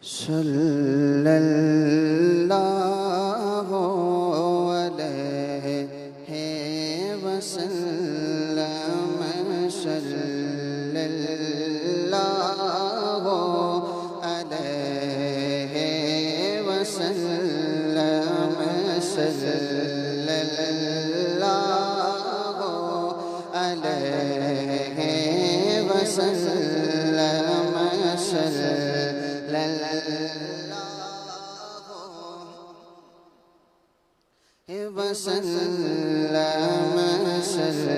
صلی اللہ علیہ وسلم صلی اللہ علیہ وسلم صلی اللہ علیہ وسلم صلی وسلم صلی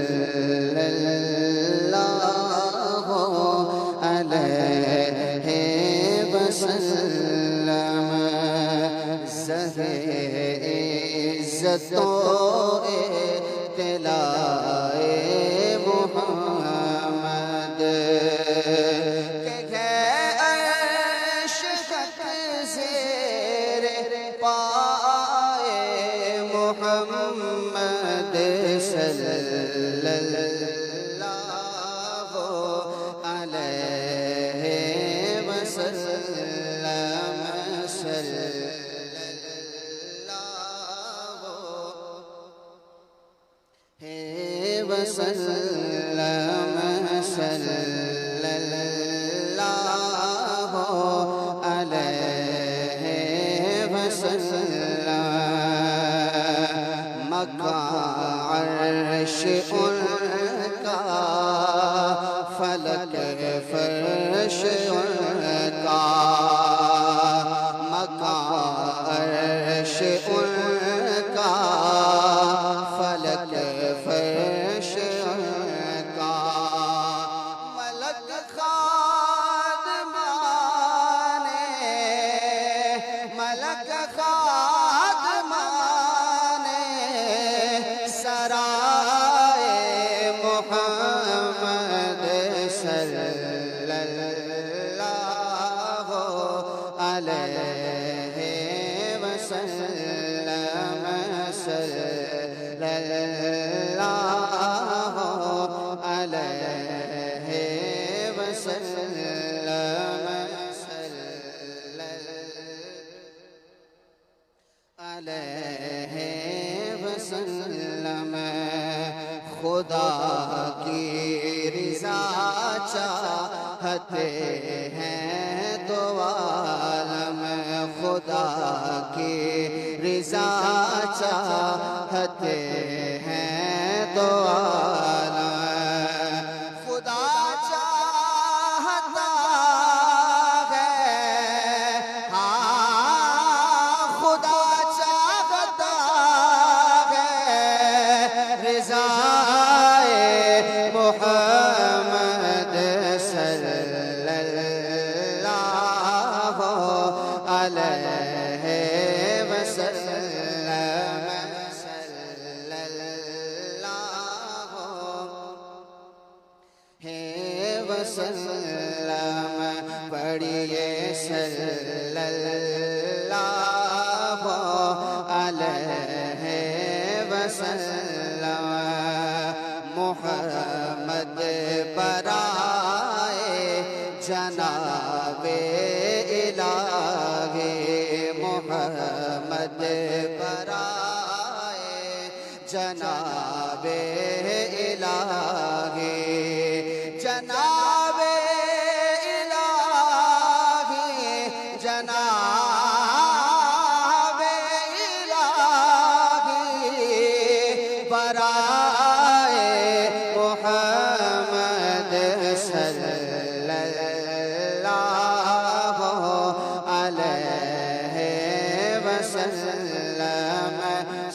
اللہ علیہ وسلم زہر عزت و اطلاع محمد کہ عرش تک زیر پائے محمد صلی اللہ علیہ وسلم صلی اللہ وسلم صلی اللہ علیہ وسلم مکان عرش ان کا فلک فرش ان کا مکان عرش ان کا فلک فرش ان کا ملک خادمان ملک خادمان سرائے محمد صلی اللہ علیہ وسلم صلی اللہ علیہ وسلم علیہ وسلم خدا کی رضا چاہتے ہیں تو عالم خدا کی رضا چاہتے ہیں تو عالم خدا چاہتا ہے ہاں خدا چاہتا ہے رضا محمد صلی اللہ علیہ وسلم صلی اللہ وسلم پڑھیے صلی اللہ علیہ وسلم محمد برائے جناب الہی محمد برائے جناب الہی جناب الہی جناب الہی برائے محمد صلی اللہ علیہ وسلم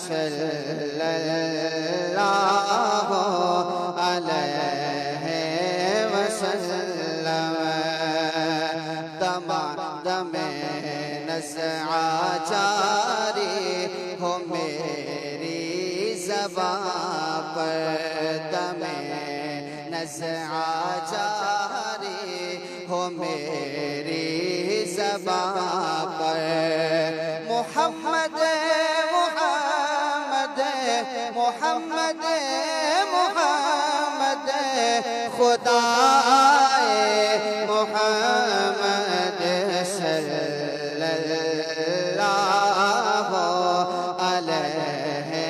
صلی اللہ علیہ وسلم دم نزع جاری ہو میری زبان پر دم نزع جاری ہو میری زبان پر محمد محمد محمد محمد خدا محمد صلی اللہ علیہ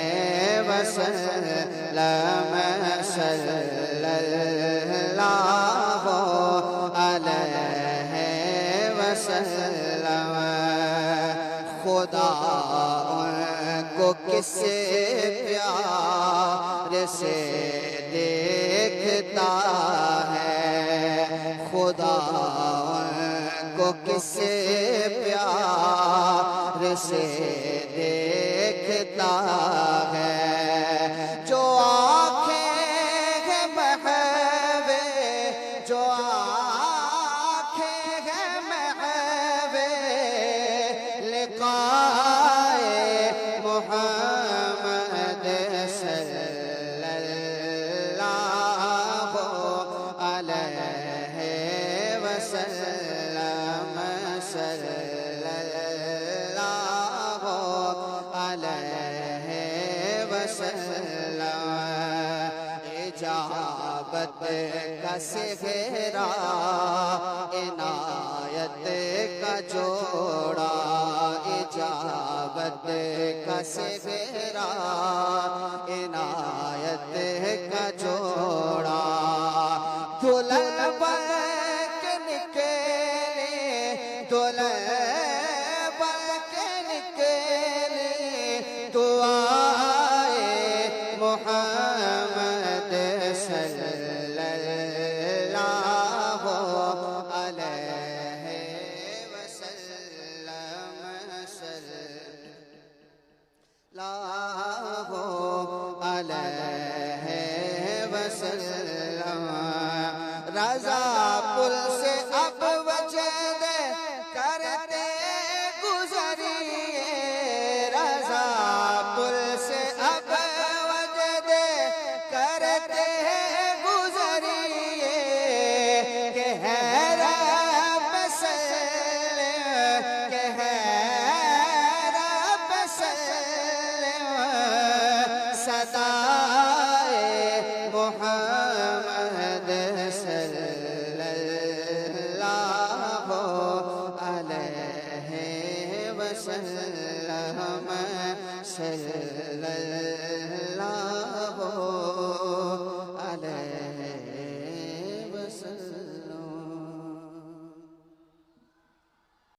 وسلم صلی اللہ علیہ وسلم خدا ان کو کس پیار سے دیکھتا ہے خدا ان کو کس پیار سے دیکھتا ہے جو آنکھیں ہیں محوے جو آنکھیں ہیں محوے لقائے محمد صلی اللہ علیہ وسلم صلی اللہ علیہ وسلم اجابت کا سہرا عنایت کا جوڑا اجابت کا سہرا عنایت کا جوڑا دلہن بن کے نکلے دلہن بن کے نکلے دعائے محمد صلی اللہ علیہ وسلم صلی اللہ علیہ وسلم رضا پل سے اب وجد کرتے گزریے رضا پل سے اب وجد کرتے گزریے کہ ہے رب سلم کہ ہے رب سلم صدائے محمد صلی اللہ علیہ وسلم صلی اللہ